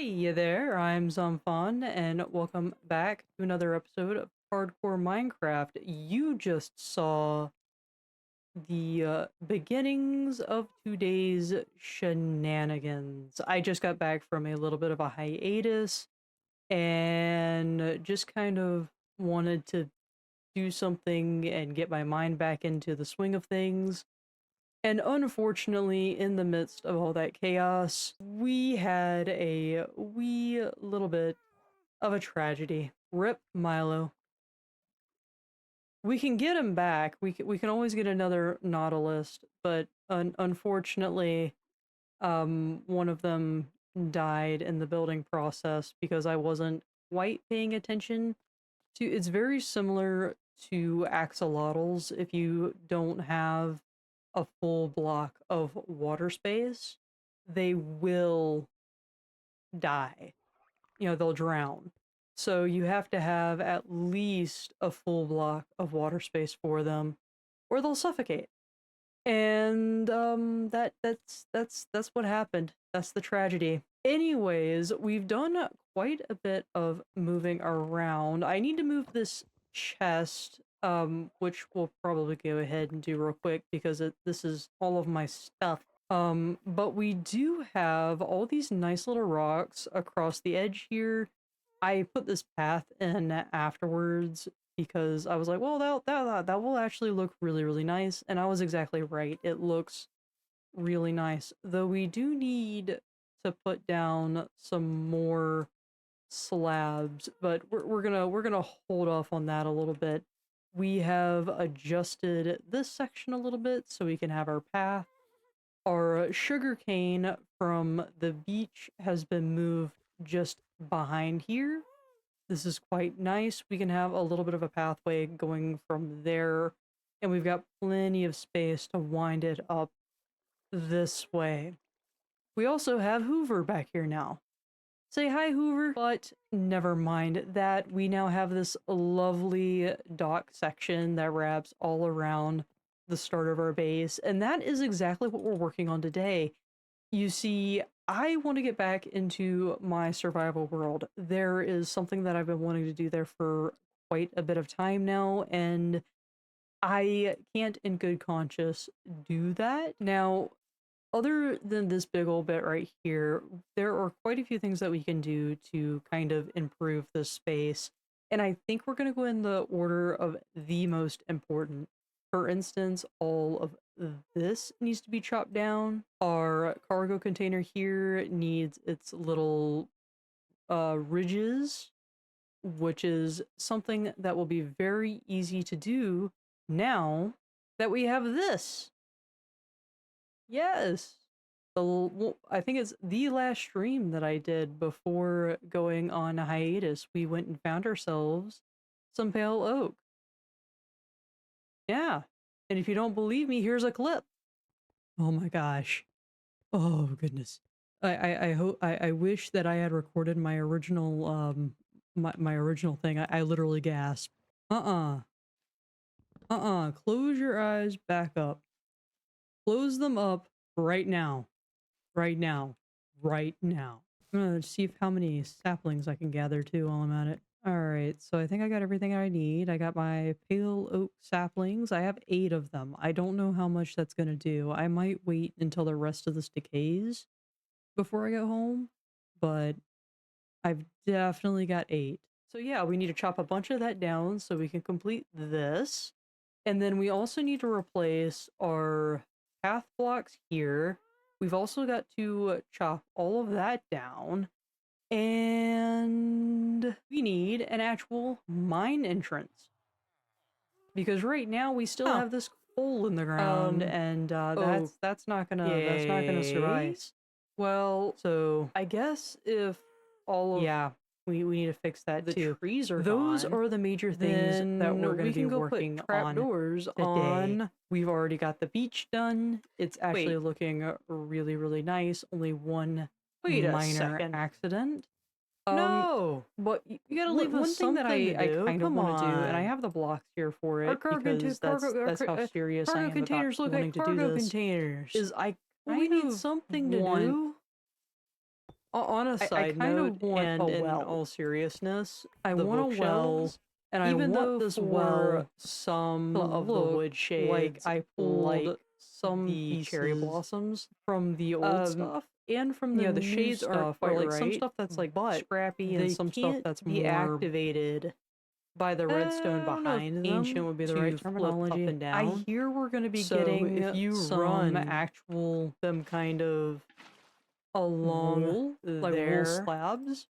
Hey there, I'm Zamfon, and welcome back to another episode of Hardcore Minecraft. You just saw the beginnings of today's shenanigans. I just got back from a little bit of a hiatus and just kind of wanted to do something and get my mind back into the swing of things. And unfortunately, in the midst of all that chaos, we had a wee little bit of a tragedy. Rip Milo. We can get him back. We can always get another Nautilus, but unfortunately, one of them died in the building process because I wasn't quite paying attention to. It's very similar to axolotls. If you don't have a full block of water space, they will die. They'll drown. So you have to have at least a full block of water space for them, or they'll suffocate. And that's what happened. That's the tragedy. Anyways, we've done quite a bit of moving around. I need to move this chest, which we'll probably go ahead and do real quick because this is all of my stuff. But we do have all these nice little rocks across the edge here. I put this path in afterwards because I was like, well, that will actually look really, really nice. And I was exactly right. It looks really nice. Though we do need to put down some more slabs, but we're gonna hold off on that a little bit. We have adjusted this section a little bit so we can have our path. Our sugarcane from the beach has been moved just behind here. This is quite nice. We can have a little bit of a pathway going from there, and we've got plenty of space to wind it up this way. We also have Hoover back here now. Say hi, Hoover. But never mind that. We now have this lovely dock section that wraps all around the start of our base, and that is exactly what we're working on today. You see, I want to get back into my survival world. There is something that I've been wanting to do there for quite a bit of time now, and I can't in good conscience do that. Now, other than this big old bit right here, there are quite a few things that we can do to kind of improve this space. And I think we're going to go in the order of the most important. For instance, all of this needs to be chopped down. Our cargo container here needs its little ridges, which is something that will be very easy to do now that we have this. Yes. I think it's the last stream that I did before going on a hiatus. We went and found ourselves some pale oak. Yeah. And if you don't believe me, here's a clip. Oh my gosh. Oh goodness. I hope I wish that I had recorded my original my original thing. I literally gasped. Close your eyes back up. Close them up right now. Right now. Right now. I'm gonna see how many saplings I can gather too while I'm at it. Alright, so I think I got everything I need. I got my pale oak saplings. I have 8 of them. I don't know how much that's gonna do. I might wait until the rest of this decays before I go home, but I've definitely got 8. So yeah, we need to chop a bunch of that down so we can complete this. And then we also need to replace our path blocks here. We've also got to chop all of that down. And we need an actual mine entrance. Because right now we still have this hole in the ground, and that's not gonna suffice. Well, so I guess if all of we need to fix that the too. Trees are those gone, are the major things that we're going to be working on doors today. On. We've already got the beach done. It's actually looking really, really nice. Only one minor accident. No, but you gotta leave one thing that I kind of want to do, and I have the blocks here for it because that's how serious I am containers about wanting to do this. Containers is I we need something to do. On a I side kind note, of want a and in well. all seriousness, I the want a well, bookshelves, and I even want though this for well some to of the look wood like shades I like pulled some the cherry pieces blossoms from the old um stuff and from the yeah, the new shades aren't stuff, or quite like some right, stuff that's like but scrappy and they some stuff can't that's be more activated. by the redstone I don't know if behind ancient them would be the right to flip up terminology. and I down. hear we're going to be So if getting you some run actual them kind of along wool like wool there, slabs,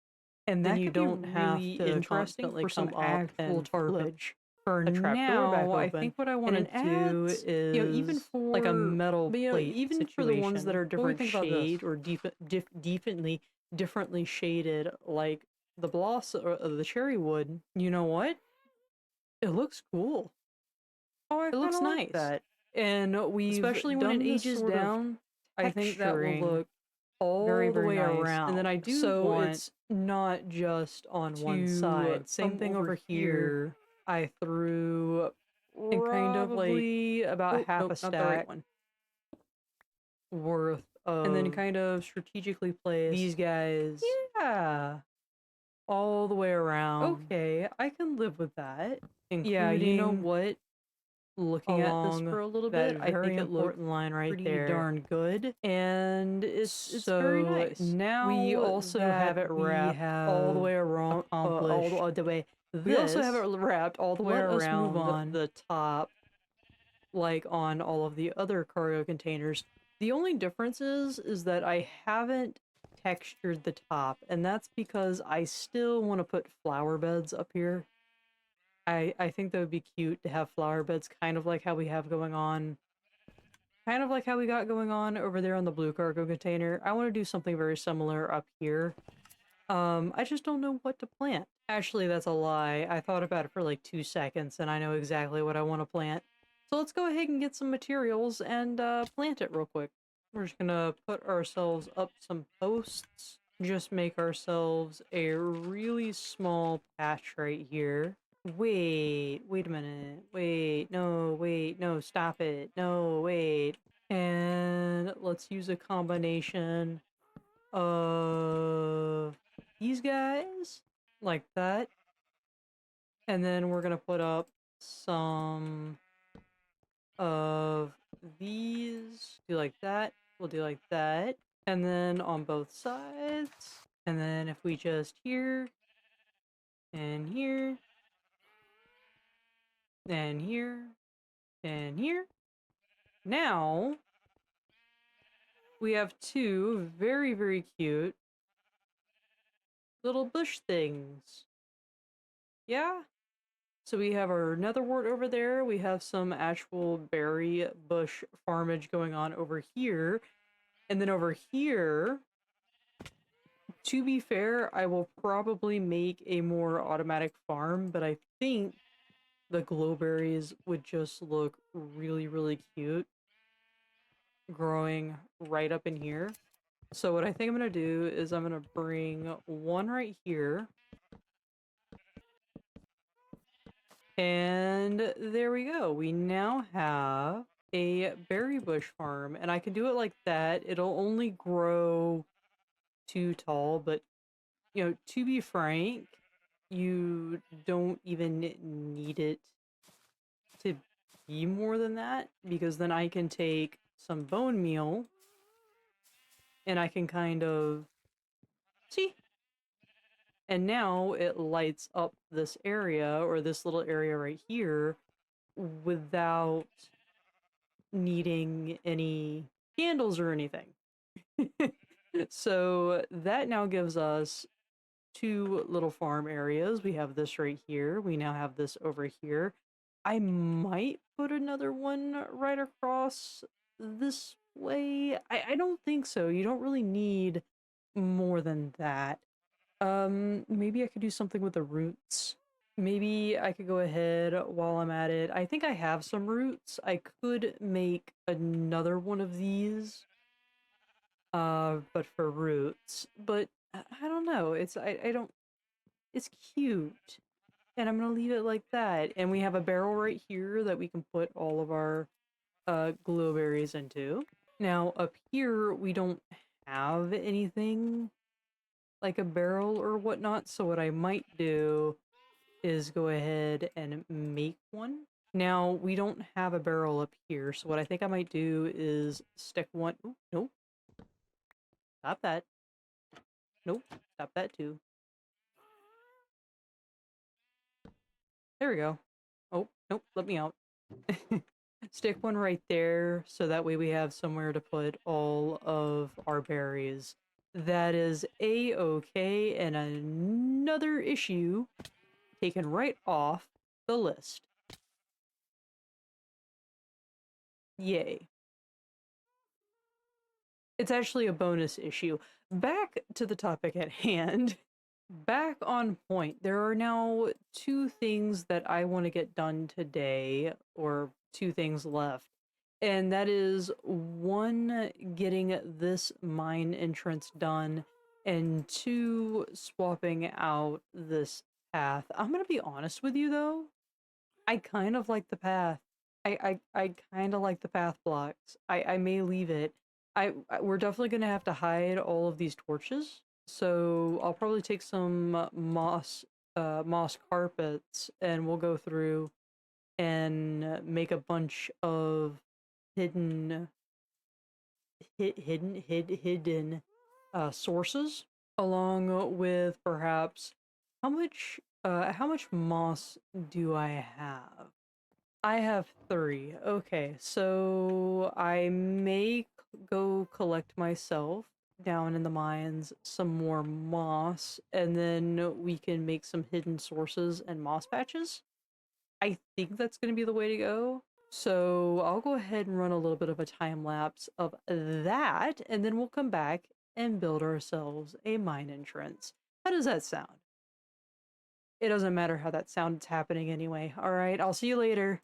and then that you could be don't have really to interesting constantly for some come up actual and tarp footage. For a trap door back now, I open. think what I And want to an do ads, even is like a for, metal but, plate even for the ones that situation. are What do we different think about this? shade or differently shaded, like the blossom or the cherry wood, you know what? It looks cool. Oh, I It kind looks of like nice. that. And we've Especially when it done this ages sort of down, I think that will texturing look very, all the very way nice. And then I around. do So want it's not just on one to, side. Same from thing over over here. here, I threw and kind of like, probably about oh, half nope, a not the right stack one. worth And then of kind of strategically place, these guys yeah, all the way around. okay, I can live with that. Yeah, you know Including what? Looking at this along for a little that bit, I very think it looks important line right pretty there. darn good, and it's very So nice. We now also have that it we wrapped all the have way around, accomplished all the way. we also have it This, wrapped all the way let us move around on. the top, like on all of the other cargo containers. The only difference is that I haven't textured the top, and that's because I still want to put flower beds up here. I think that would be cute to have flower beds, kind of like how we have going on, kind of like how we got going on over there on the blue cargo container. I want to do something very similar up here. I just don't know what to plant. Actually, that's a lie. I thought about it for like 2 seconds, and I know exactly what I want to plant. So let's go ahead and get some materials and plant it real quick. We're just gonna put ourselves up some posts. Just make ourselves a really small patch right here. Wait a minute. Wait, no, stop it. No, wait. And let's use a combination of these guys, like that. And then we're gonna put up some of these. Do like that. We'll do like that. And then on both sides. And then if we just here, and here, and here, and here. Now, we have two very, very cute little bush things. Yeah? So we have our netherwort over there. We have some actual berry bush farmage going on over here. And then over here, to be fair, I will probably make a more automatic farm, but I think the glowberries would just look really, really cute growing right up in here. So what I think I'm going to do is I'm going to bring one right here. And there we go. We now have a berry bush farm, and I can do it like that. It'll only grow too tall, but to be frank, you don't even need it to be more than that, because then I can take some bone meal and I can kind of see. And now it lights up this area, or this little area right here, without needing any candles or anything. So that now gives us two little farm areas. We have this right here. We now have this over here. I might put another one right across this way. I don't think so. You don't really need more than that. Maybe I could do something with the roots. Maybe I could go ahead while I'm at it. I think I have some roots. I could make another one of these, but for roots. But I don't know. I don't. It's cute, and I'm gonna leave it like that. And we have a barrel right here that we can put all of our glowberries into. Now up here we don't have anything like a barrel or whatnot. So what I might do is go ahead and make one. Now, we don't have a barrel up here, so what I think I might do is stick one. Ooh, nope, stop that. Nope, stop that too. There we go. Oh, nope, let me out. Stick one right there so that way we have somewhere to put all of our berries. That is a-okay, and another issue taken right off the list. Yay. It's actually a bonus issue. Back to the topic at hand. Back on point. There are now two things that I want to get done today, or two things left. And that is one, getting this mine entrance done, and two, swapping out this path. I'm going to be honest with you though. I kind of like the path. I kind of like the path blocks. I may leave it. We're definitely gonna have to hide all of these torches. So I'll probably take some moss carpets, and we'll go through and make a bunch of hidden hidden sources, along with perhaps how much moss do I have? I have three. Okay, so I may go collect myself down in the mines some more moss, and then we can make some hidden sources and moss patches. I think that's going to be the way to go. So I'll go ahead and run a little bit of a time lapse of that, and then we'll come back and build ourselves a mine entrance. How does that sound? It doesn't matter how that sounds happening anyway. All right, I'll see you later.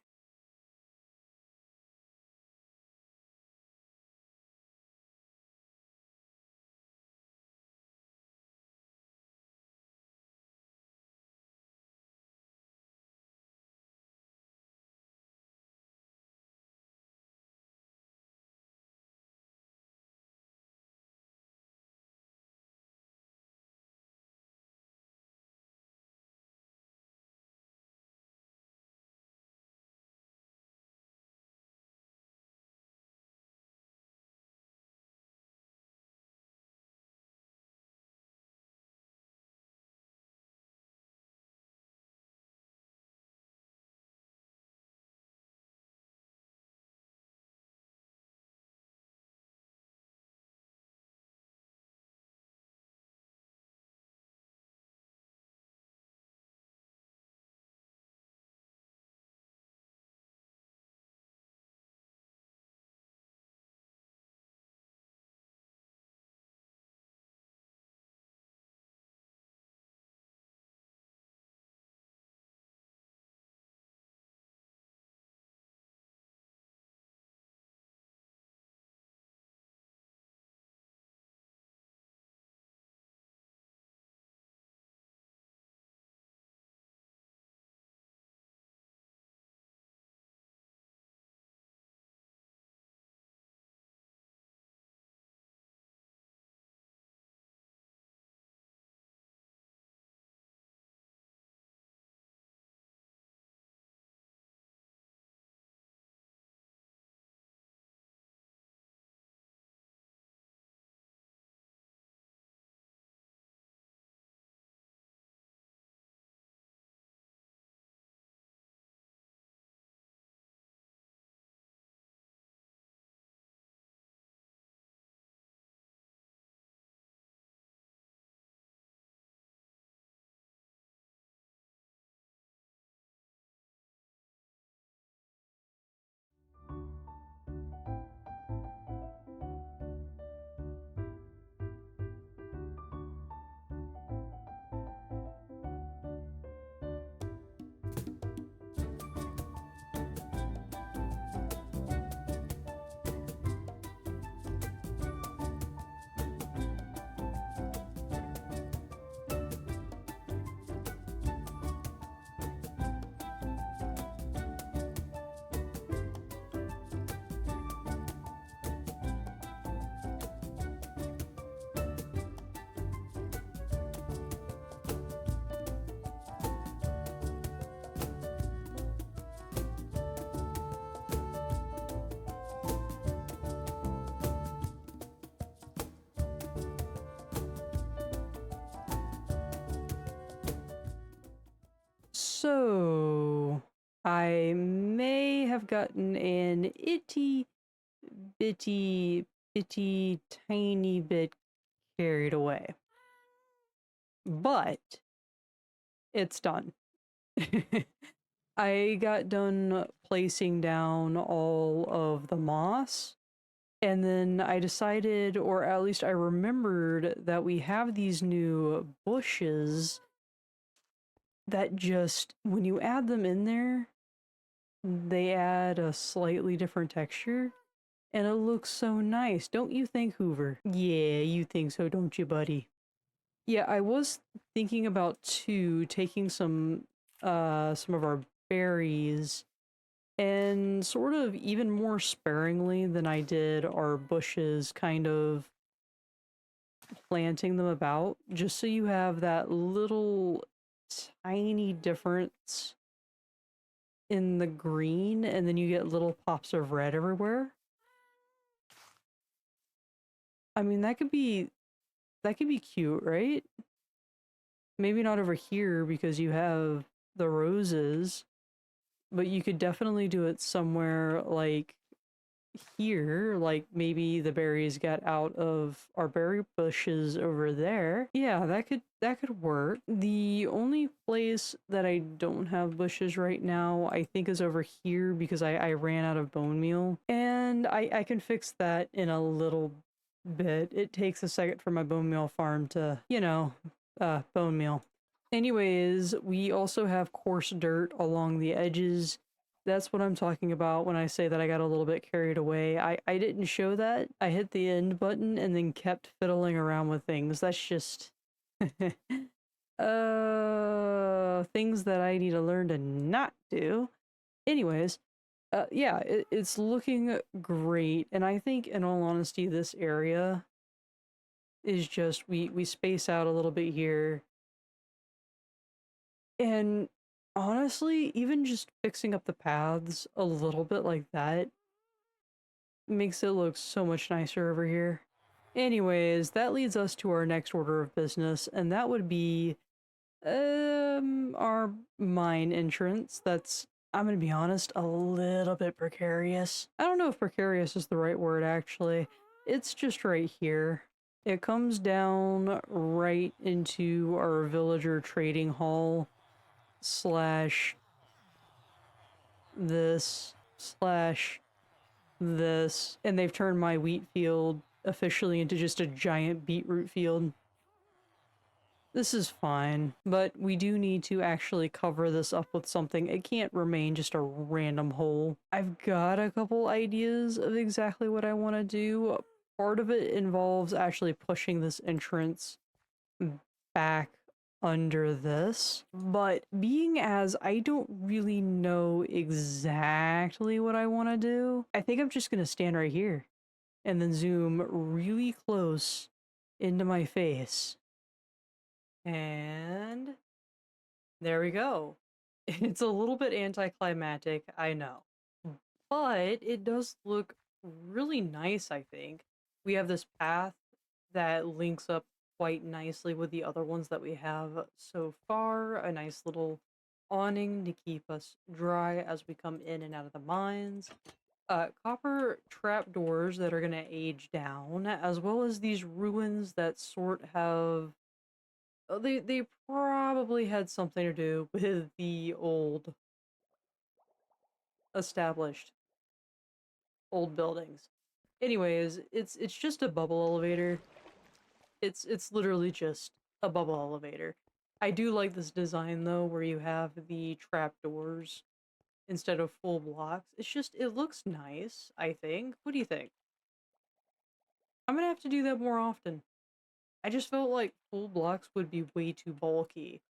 So, I may have gotten an itty bitty, bitty, tiny bit carried away, but it's done. I got done placing down all of the moss, and then I decided, or at least I remembered, that we have these new bushes that just, when you add them in there, they add a slightly different texture, and it looks so nice. Don't you think, Hoover? Yeah, you think so, don't you, buddy? Yeah, I was thinking about too taking some of our berries and sort of even more sparingly than I did our bushes, kind of planting them about, just so you have that little tiny difference in the green, and then you get little pops of red everywhere. I mean, that could be cute, right? Maybe not over here because you have the roses, but you could definitely do it somewhere like here, like maybe the berries got out of our berry bushes over there. Yeah, that could work. The only place that I don't have bushes right now, I think, is over here because I ran out of bone meal. And I can fix that in a little bit. It takes a second for my bone meal farm to, bone meal. Anyways, we also have coarse dirt along the edges. That's what I'm talking about when I say that I got a little bit carried away. I didn't show that. I hit the end button and then kept fiddling around with things. That's just things that I need to learn to not do. Anyways, yeah, it's looking great, and I think in all honesty this area is just we space out a little bit here. And honestly, even just fixing up the paths a little bit like that makes it look so much nicer over here. Anyways, that leads us to our next order of business, and that would be our mine entrance. That's, I'm gonna be honest, a little bit precarious. I don't know if precarious is the right word actually. It's just right here. It comes down right into our villager trading hall slash this slash this, and they've turned my wheat field officially into just a giant beetroot field. This is fine, but we do need to actually cover this up with something. It can't remain just a random hole. I've got a couple ideas of exactly what I want to do. Part of it involves actually pushing this entrance back under this, but being as I don't really know exactly what I want to do, I think I'm just going to stand right here and then zoom really close into my face. And there we go. It's a little bit anticlimactic, I know, but it does look really nice, I think. We have this path that links up quite nicely with the other ones that we have so far. A nice little awning to keep us dry as we come in and out of the mines. Copper trapdoors that are going to age down, as well as these ruins that sort have. They probably had something to do with the established old buildings. Anyways, it's just a bubble elevator. It's literally just a bubble elevator. I do like this design though, where you have the trapdoors instead of full blocks. It's just, it looks nice, I think. What do you think? I'm gonna have to do that more often. I just felt like full blocks would be way too bulky.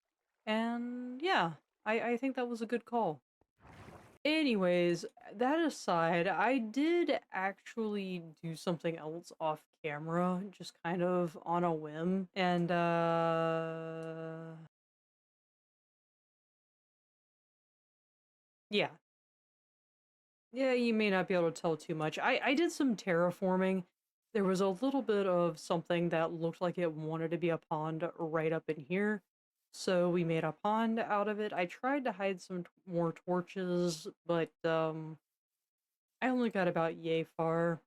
And yeah, I think that was a good call. Anyways, that aside, I did actually do something else off camera, just kind of on a whim. And yeah. Yeah, you may not be able to tell too much. I did some terraforming. There was a little bit of something that looked like it wanted to be a pond right up in here. So we made a pond out of it. I tried to hide some more torches, but I only got about yay far.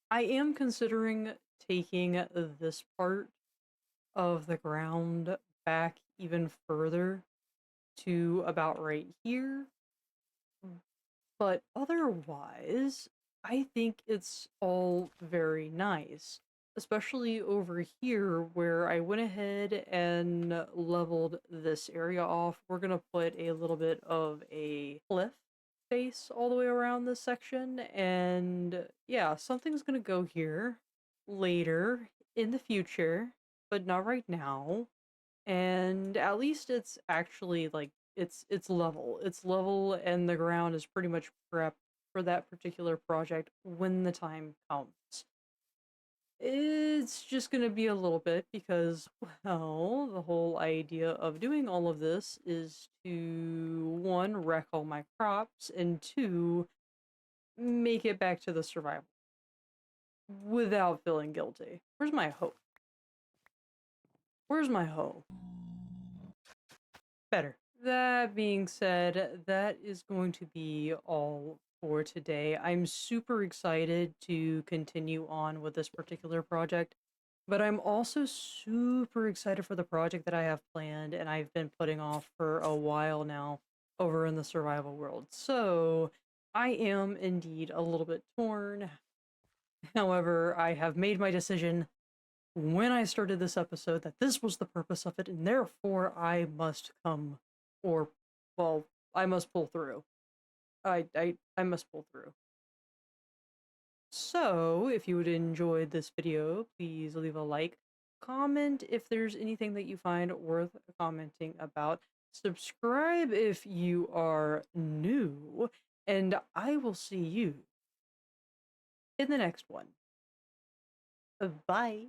I am considering taking this part of the ground back even further to about right here. But otherwise, I think it's all very nice, especially over here where I went ahead and leveled this area off. We're going to put a little bit of a cliff face all the way around this section. And yeah, something's going to go here later in the future, but not right now. And at least it's actually like it's level. It's level and the ground is pretty much prepped for that particular project when the time comes. It's just going to be a little bit because, well, the whole idea of doing all of this is to one, wreck all my crops, and two, make it back to the survival without feeling guilty. Where's my hoe? Where's my hoe? Better. That being said, that is going to be all for today. I'm super excited to continue on with this particular project, but I'm also super excited for the project that I have planned and I've been putting off for a while now over in the survival world. So I am indeed a little bit torn. However, I have made my decision when I started this episode that this was the purpose of it, and therefore I must come, or, well, I must pull through. I must pull through. So, if you would enjoyed this video, please leave a like, comment if there's anything that you find worth commenting about, subscribe if you are new, and I will see you in the next one. Bye.